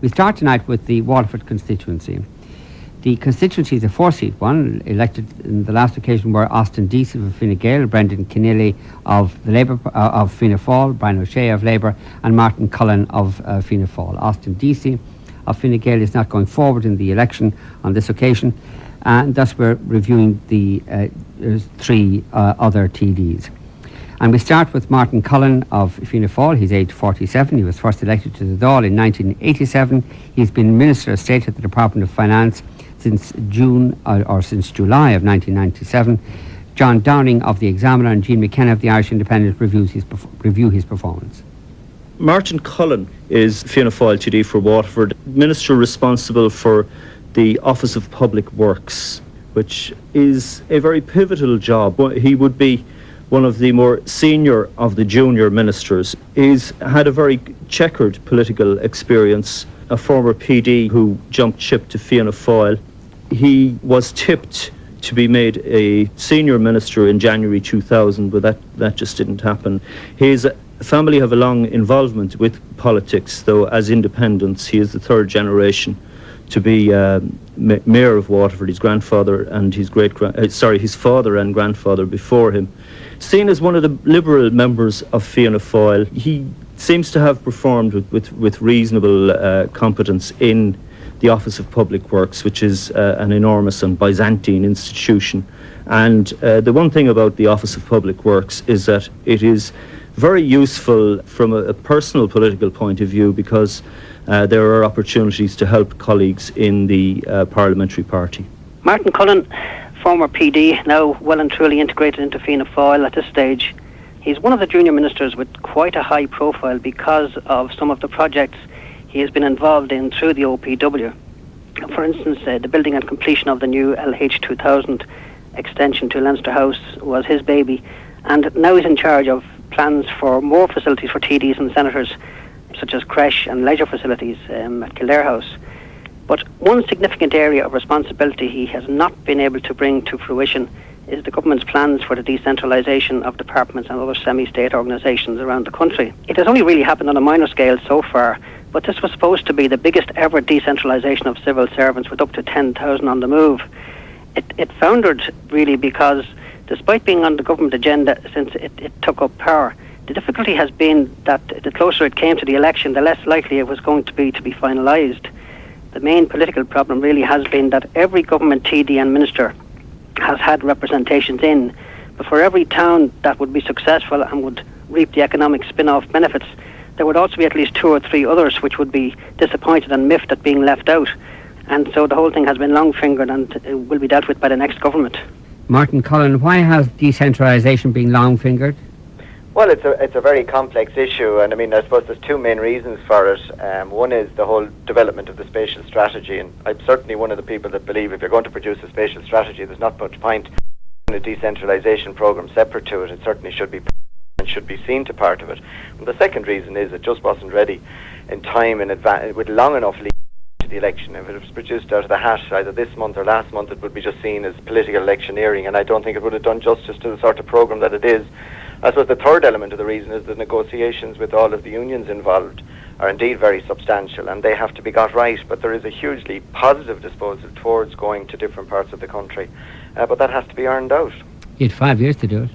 We start tonight with the Waterford constituency. The constituency is a 4-seat one. Elected in the last occasion were Austin Deasy of Fine Gael, Brendan Keneally of the Labour of Fianna Fáil, Brian O'Shea of Labour, and Martin Cullen of Fianna Fáil. Austin Deasy of Fine Gael is not going forward in the election on this occasion, and thus we're reviewing the three other TDs. And we start with Martin Cullen of Fianna Fáil. He's aged 47. He was first elected to the Dáil in 1987. He's been Minister of State at the Department of Finance since June or since July of 1997. John Downing of the Examiner and Jean McKenna of the Irish Independent review his performance. Martin Cullen is Fianna Fáil TD for Waterford, Minister responsible for the Office of Public Works, which is a very pivotal job. He would be one of the more senior of the junior ministers. He's had a very checkered political experience, a former PD who jumped ship to Fianna Fáil. He was tipped to be made a senior minister in January 2000, but that just didn't happen. His family have a long involvement with politics, though as independents. He is the third generation to be mayor of Waterford. His grandfather and his his father and grandfather before him. Seen as one of the liberal members of Fianna Fáil, he seems to have performed with reasonable competence in the Office of Public Works, which is an enormous and Byzantine institution. And the one thing about the Office of Public Works is that it is very useful from a personal political point of view, because there are opportunities to help colleagues in the parliamentary party. Martin Cullen, former PD, now well and truly integrated into Fianna Fáil at this stage. He's one of the junior ministers with quite a high profile because of some of the projects he has been involved in through the OPW. For instance, the building and completion of the new LH 2000 extension to Leinster House was his baby, and now he's in charge of plans for more facilities for TDs and senators, such as creche and leisure facilities at Kildare House. But one significant area of responsibility he has not been able to bring to fruition is the government's plans for the decentralisation of departments and other semi-state organisations around the country. It has only really happened on a minor scale so far, but this was supposed to be the biggest ever decentralisation of civil servants, with up to 10,000 on the move. It foundered really because, despite being on the government agenda since it took up power, the difficulty has been that the closer it came to the election, the less likely it was going to be finalised. The main political problem really has been that every government TD and minister has had representations in, but for every town that would be successful and would reap the economic spin-off benefits, there would also be at least 2 or 3 others which would be disappointed and miffed at being left out. And so the whole thing has been long-fingered and will be dealt with by the next government. Martin Cullen, why has decentralisation been long-fingered? Well, it's a very complex issue, and I suppose there's 2 main reasons for it. One is the whole development of the spatial strategy, and I'm certainly one of the people that believe if you're going to produce a spatial strategy, there's not much point in a decentralisation programme separate to it. It certainly should be and should be seen to part of it. And the second reason is it just wasn't ready in time in advance, with long enough lead to the election. If it was produced out of the hat either this month or last month, it would be just seen as political electioneering, and I don't think it would have done justice to the sort of programme that it is. I suppose the third element of the reason is the negotiations with all of the unions involved are indeed very substantial, and they have to be got right, but there is a hugely positive disposal towards going to different parts of the country, but that has to be earned out. You had 5 years to do it.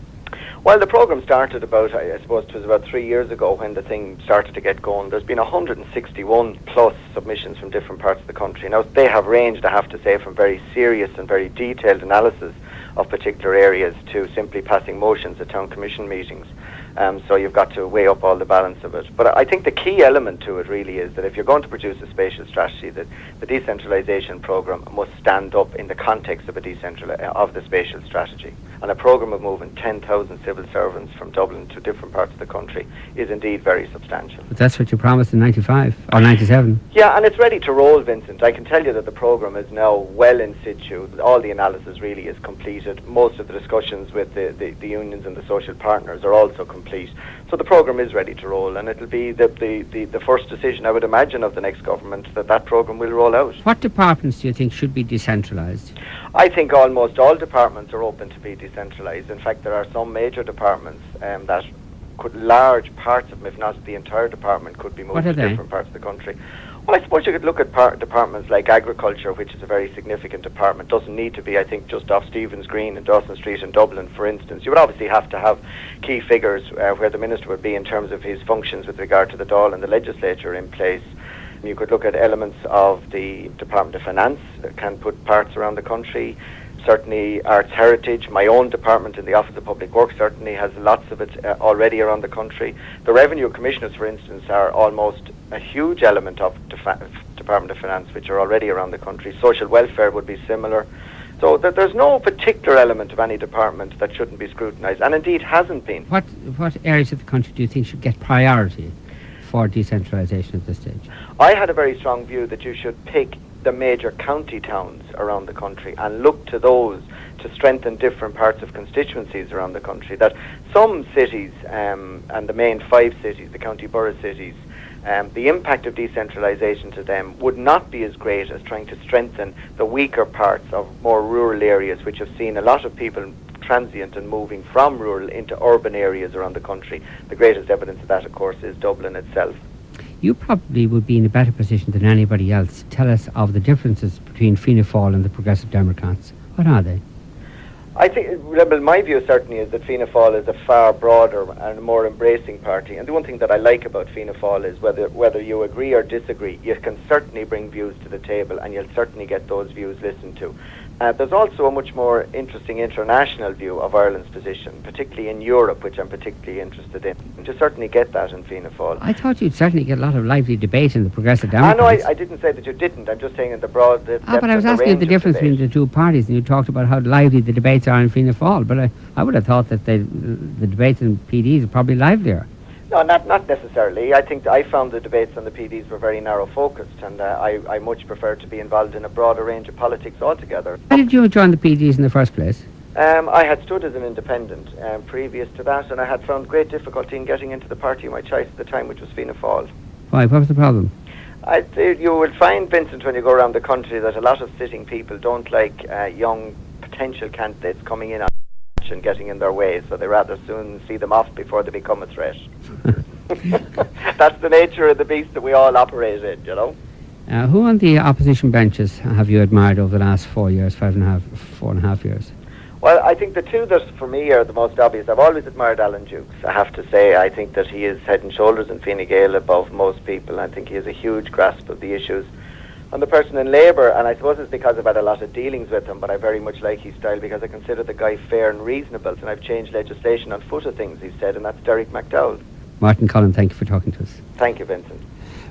Well, the programme started about, I suppose it was about 3 years ago when the thing started to get going. There's been 161 plus submissions from different parts of the country. Now, they have ranged, I have to say, from very serious and very detailed analysis of particular areas to simply passing motions at town commission meetings. So you've got to weigh up all the balance of it. But I think the key element to it really is that if you're going to produce a spatial strategy, that the decentralisation programme must stand up in the context of the spatial strategy. And a programme of moving 10,000 civil servants from Dublin to different parts of the country is indeed very substantial. But that's what you promised in 95 or 97. Yeah, and it's ready to roll, Vincent. I can tell you that the programme is now well in situ. All the analysis really is completed. Most of the discussions with the unions and the social partners are also complete. So the programme is ready to roll, and it'll be the first decision, I would imagine, of the next government that programme will roll out. What departments do you think should be decentralised? I think almost all departments are open to be decentralised. In fact, there are some major departments that large parts of them, if not the entire department, could be moved to different parts of the country. Well, I suppose you could look at departments like agriculture, which is a very significant department. Doesn't need to be, I think, just off Stephen's Green and Dawson Street in Dublin, for instance. You would obviously have to have key figures where the minister would be in terms of his functions with regard to the Dáil and the legislature in place. You could look at elements of the Department of Finance that can put parts around the country. Certainly Arts Heritage, my own department in the Office of Public Works certainly has lots of it already around the country. The Revenue Commissioners, for instance, are almost a huge element of Department of Finance, which are already around the country. Social welfare would be similar. So there's no particular element of any department that shouldn't be scrutinised, and indeed hasn't been. What areas of the country do you think should get priority for decentralisation at this stage? I had a very strong view that you should pick the major county towns around the country and look to those to strengthen different parts of constituencies around the country. That some cities, and the main 5 cities, the county borough cities, the impact of decentralisation to them would not be as great as trying to strengthen the weaker parts of more rural areas, which have seen a lot of people transient and moving from rural into urban areas around the country. The greatest evidence of that, of course, is Dublin itself. You probably would be in a better position than anybody else to tell us of the differences between Fianna Fáil and the Progressive Democrats. What are they? I think, well, my view certainly is that Fianna Fáil is a far broader and more embracing party. And the one thing that I like about Fianna Fáil is whether you agree or disagree, you can certainly bring views to the table and you'll certainly get those views listened to. There's also a much more interesting international view of Ireland's position, particularly in Europe, which I'm particularly interested in. To certainly get that in Fianna Fáil. I thought you'd certainly get a lot of lively debate in the Progressive Democrats. No, I didn't say that you didn't. I'm just saying in the broad... but I was asking you the difference between the two parties, and you talked about how lively the debates are in Fianna Fáil, but I would have thought that the debates in PDs are probably livelier. No, not necessarily. I think I found the debates on the PDs were very narrow focused, and I much prefer to be involved in a broader range of politics altogether. Why did you join the PDs in the first place? I had stood as an independent previous to that, and I had found great difficulty in getting into the party of my choice at the time, which was Fianna Fáil. Why? What was the problem? You will find, Vincent, when you go around the country, that a lot of sitting people don't like young potential candidates coming in and getting in their way, so they rather soon see them off before they become a threat. That's the nature of the beast that we all operate in, you know. Who on the opposition benches have you admired over the last 4 years, 4.5 years? Well, I think the two that for me are the most obvious. I've always admired Alan Dukes. I have to say, I think that he is head and shoulders in Fine Gael above most people. I think he has a huge grasp of the issues. On the person in Labour, and I suppose it's because I've had a lot of dealings with him, but I very much like his style because I consider the guy fair and reasonable, and I've changed legislation on foot of things he said, and that's Derek MacDowell. Martin Cullen, thank you for talking to us. Thank you, Vincent.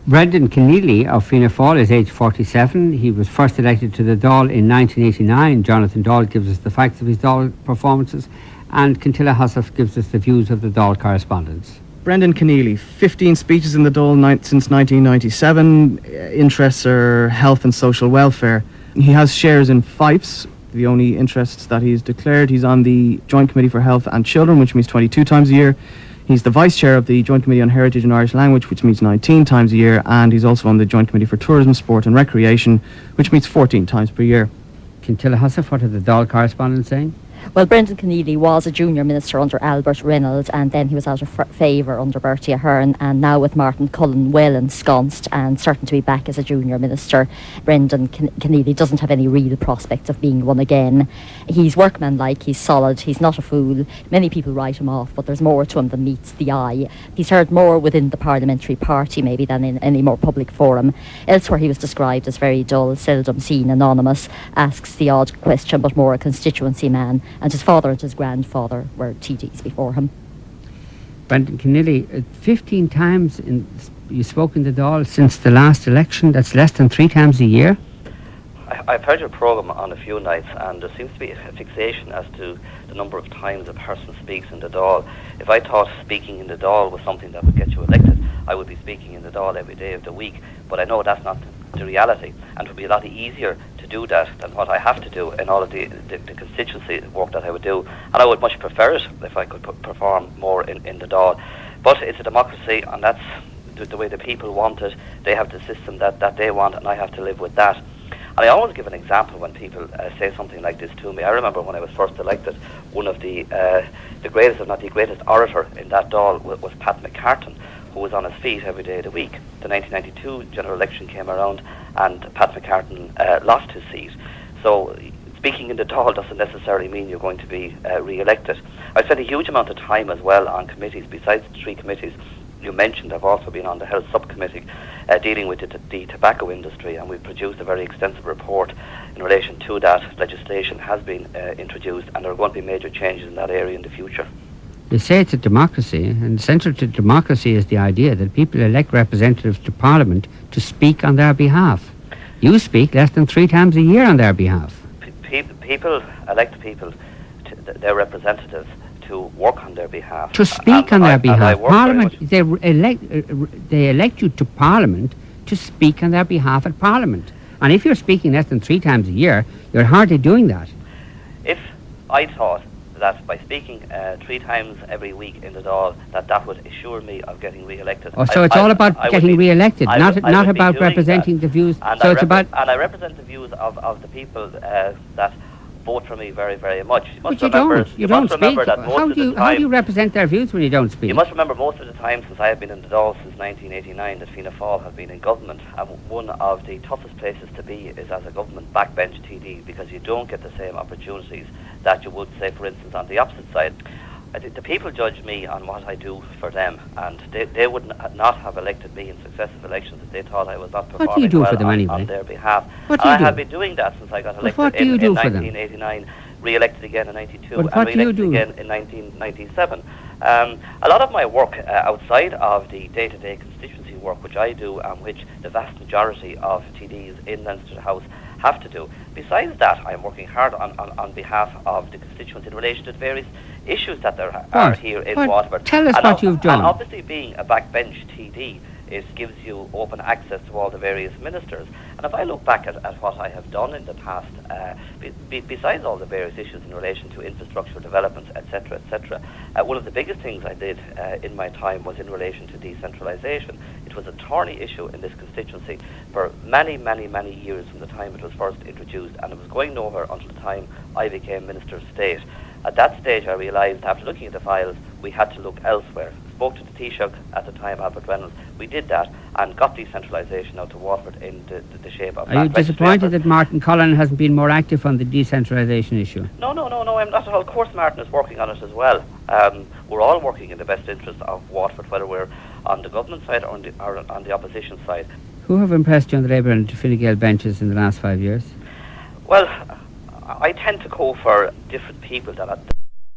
Brendan Keneally of Fianna Fáil is age 47. He was first elected to the Dáil in 1989. Jonathan Dáil gives us the facts of his Dáil performances, and Cintilla Hussaf gives us the views of the Dáil correspondents. Brendan Keneally, 15 speeches in the Dáil since 1997. Interests are health and social welfare. He has shares in Fifes, the only interests that he's declared. He's on the Joint Committee for Health and Children, which meets 22 times a year. He's the Vice Chair of the Joint Committee on Heritage and Irish Language, which meets 19 times a year, and he's also on the Joint Committee for Tourism, Sport and Recreation, which meets 14 times per year. Cintilla Hussaf, what are the Dáil correspondents saying? Well, Brendan Keneally was a junior minister under Albert Reynolds, and then he was out of favour under Bertie Ahern, and now with Martin Cullen well ensconced and certain to be back as a junior minister, Brendan Keneally doesn't have any real prospects of being one again. He's workmanlike, he's solid, he's not a fool. Many people write him off, but there's more to him than meets the eye. He's heard more within the parliamentary party maybe than in any more public forum. Elsewhere he was described as very dull, seldom seen, anonymous, asks the odd question but more a constituency man, and his father and his grandfather were TDs before him. Brendan Keneally, 15 times you spoke in the Dáil since the last election. That's less than 3 times a year. I've heard your programme on a few nights, and there seems to be a fixation as to the number of times a person speaks in the Dáil. If I thought speaking in the Dáil was something that would get you elected, I would be speaking in the Dáil every day of the week. But I know that's not the reality, and it would be a lot easier to do that than what I have to do in all of the constituency work that I would do. And I would much prefer it if I could perform more in the Dáil. But it's a democracy, and that's the way the people want it. They have the system that they want, and I have to live with that. And I always give an example when people say something like this to me. I remember when I was first elected, one of the greatest, if not the greatest orator in that Dáil was Pat McCartan, who was on his feet every day of the week. The 1992 general election came around and Pat McCartan lost his seat. So speaking in the Dáil doesn't necessarily mean you're going to be re-elected. I spent a huge amount of time as well on committees. Besides the 3 committees you mentioned, I've also been on the Health Subcommittee dealing with the tobacco industry, and we've produced a very extensive report in relation to that. Legislation has been introduced, and there are going to be major changes in that area in the future. They say it's a democracy, and central to democracy is the idea that people elect representatives to Parliament to speak on their behalf. You speak less than 3 times a year on their behalf. People elect people, their representatives, to work on their behalf. To speak on their behalf. Parliament, they elect you to Parliament to speak on their behalf at Parliament. And if you're speaking less than 3 times a year, you're hardly doing that. If I thought that by speaking 3 times every week in the Dáil, that would assure me of getting re-elected. Oh, so it's all about getting re-elected, not about representing the views. And I represent the views of the people that vote for me very, very much. But you don't speak. How do you represent their views when you don't speak? You must remember most of the time since I have been in the Dáil since 1989 that Fianna Fáil have been in government, and one of the toughest places to be is as a government backbench TD, because you don't get the same opportunities that you would, say, for instance, on the opposite side. I think the people judge me on what I do for them, and they would not have elected me in successive elections if they thought I was not performing what do you do well for them anyway? On their behalf. What do you do? I have been doing that since I got elected in 1989, re-elected again in 92, and re-elected again in 1997. A lot of my work outside of the day-to-day constituency work, which I do and which the vast majority of TDs in Leinster House have to do. Besides that, I'm working hard on behalf of the constituents in relation to the various issues that there are here in Waterford. Tell us what you've done. And obviously being a backbench TD, it gives you open access to all the various ministers. And if I look back at what I have done in the past, besides all the various issues in relation to infrastructure development, etc., one of the biggest things I did in my time was in relation to decentralisation. It was a thorny issue in this constituency for many, many, many years from the time it was first introduced, and it was going nowhere until the time I became Minister of State. At that stage I realised, after looking at the files, we had to look elsewhere. Spoke to the Taoiseach at the time, Albert Reynolds. We did that and got decentralisation out to Waterford in the shape of... Are you disappointed that Martin Cullen hasn't been more active on the decentralisation issue? No, I'm not at all. Of course Martin is working on it as well. We're all working in the best interest of Waterford, whether we're on the government side or on the opposition side. Who have impressed you on the Labour and Fine Gael benches in the last 5 years? Well, I tend to go for different people that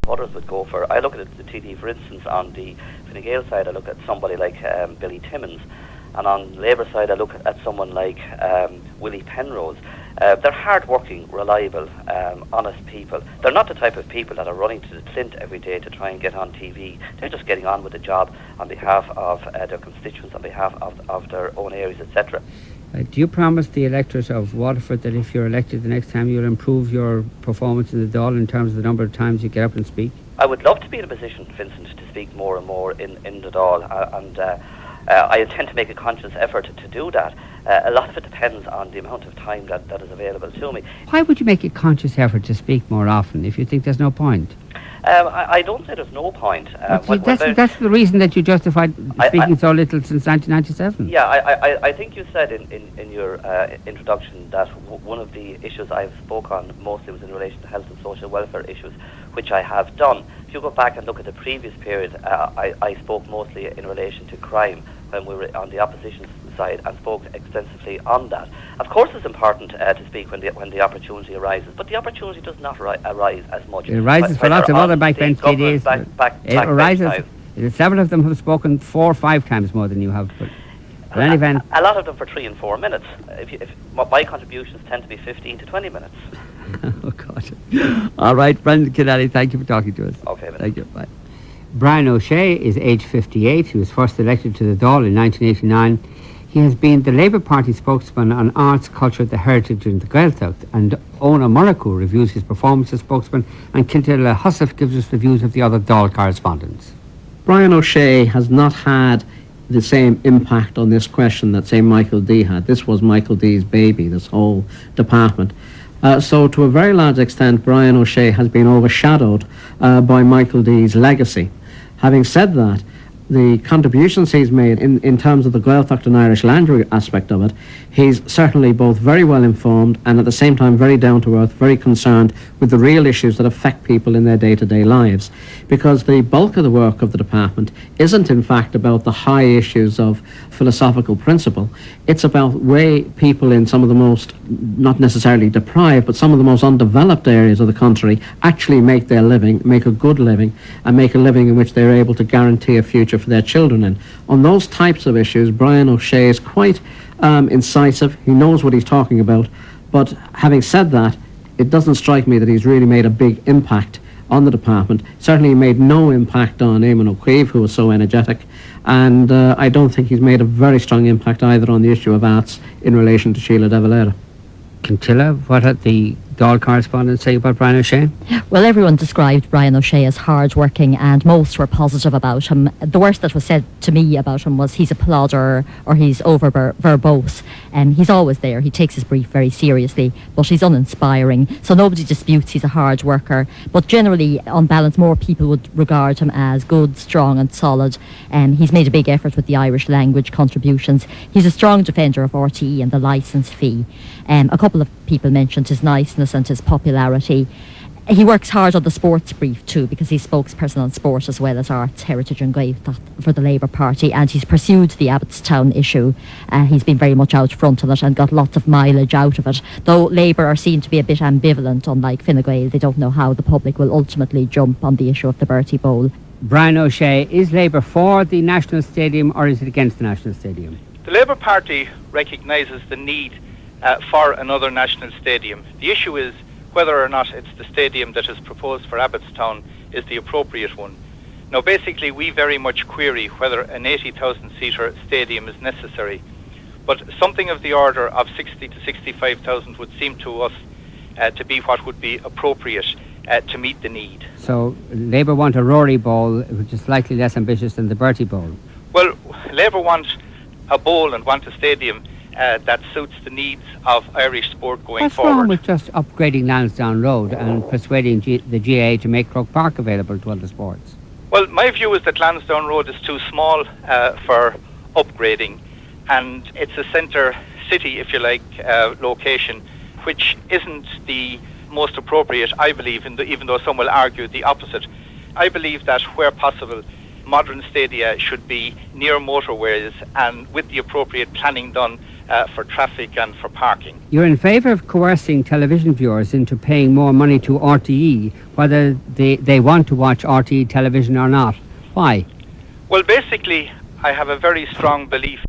others would go for. I look at the TD, for instance, on the Fine Gael side, I look at somebody like Billy Timmins, and on the Labour side, I look at someone like Willie Penrose. They're hard-working, reliable, honest people. They're not the type of people that are running to the Clint every day to try and get on TV. They're just getting on with the job on behalf of their constituents, on behalf of their own areas, etc. Do you promise the electorate of Waterford that if you're elected the next time you'll improve your performance in the Dáil in terms of the number of times you get up and speak? I would love to be in a position, Vincent, to speak more and more in the Dáil, and I intend to make a conscious effort to do that. A lot of it depends on the amount of time that is available to me. Why would you make a conscious effort to speak more often if you think there's no point? I don't say there's no point. That's the reason that you justified speaking so little since 1997. Yeah, I think you said in your introduction that one of the issues I've spoke on mostly was in relation to health and social welfare issues, which I have done. If you go back and look at the previous period, I spoke mostly in relation to crime when we were on the opposition side and spoke extensively on that. Of course it's important to speak when the opportunity arises, but the opportunity does not arise as much. It arises for lots of other backbench TDs. It arises. Several of them have spoken 4 or 5 times more than you have. But at any event, a lot of them for 3 and 4 minutes. If my contributions tend to be 15 to 20 minutes. Oh God! All right, Brendan Keneally, thank you for talking to us. Okay, thank you. Bye. Brian O'Shea is age 58. He was first elected to the Dáil in 1989. He has been the Labour Party spokesman on arts, culture, the heritage and the Gaeltacht, and Ona Muraku reviews his performance as spokesman, and Kiltilla Hussif gives us the views of the other Dáil correspondents. Brian O'Shea has not had the same impact on this question that, say, Michael D had. This was Michael D's baby, this whole department. So to a very large extent, Brian O'Shea has been overshadowed by Michael D's legacy. Having said that, the contributions he's made in terms of the Gaeltacht and Irish language aspect of it, he's certainly both very well informed and at the same time very down to earth, very concerned with the real issues that affect people in their day-to-day lives. Because the bulk of the work of the department isn't in fact about the high issues of philosophical principle. It's about way people in some of the most, not necessarily deprived, but some of the most undeveloped areas of the country actually make their living, make a good living, and make a living in which they're able to guarantee a future for their children in. On those types of issues, Brian O'Shea is quite incisive. He knows what he's talking about. But having said that, it doesn't strike me that he's really made a big impact on the department. Certainly he made no impact on Eamon O'Queeve, who was so energetic, and I don't think he's made a very strong impact either on the issue of arts in relation to Sheila de Valera. Cantilla, what had the Dáil correspondent say about Brian O'Shea? Well, everyone described Brian O'Shea as hard-working and most were positive about him. The worst that was said to me about him was he's a plodder or he's over-verbose. He's always there. He takes his brief very seriously, but he's uninspiring. So nobody disputes he's a hard worker. But generally, on balance, more people would regard him as good, strong and solid. He's made a big effort with the Irish language contributions. He's a strong defender of RTE and the licence fee. A couple of people mentioned his niceness and his popularity. He works hard on the sports brief too, because he's spokesperson on sport as well as arts, heritage and Gaeltacht for the Labour Party, and he's pursued the Abbottstown issue. He's been very much out front on it and got lots of mileage out of it, though Labour are seen to be a bit ambivalent. Unlike Fine Gael, they don't know how the public will ultimately jump on the issue of the Bertie Bowl. Brian O'Shea, is Labour for the National Stadium or is it against the National Stadium? The Labour Party recognises the need for another national stadium. The issue is whether or not it's the stadium that is proposed for Abbottstown is the appropriate one. Now basically we very much query whether an 80,000-seater stadium is necessary, but something of the order of 60 to 65,000 would seem to us to be what would be appropriate to meet the need. So Labour want a Rory Bowl, which is slightly less ambitious than the Bertie Bowl. Well, Labour want a bowl and want a stadium that suits the needs of Irish sport going forward. What's wrong with just upgrading Lansdowne Road and persuading the GAA to make Croke Park available to other sports? Well, my view is that Lansdowne Road is too small for upgrading, and it's a centre city, if you like, location, which isn't the most appropriate, I believe, even though some will argue the opposite. I believe that where possible, modern stadia should be near motorways and with the appropriate planning done for traffic and for parking. You're in favour of coercing television viewers into paying more money to RTE, whether they want to watch RTE television or not. Why? Well, basically, I have a very strong belief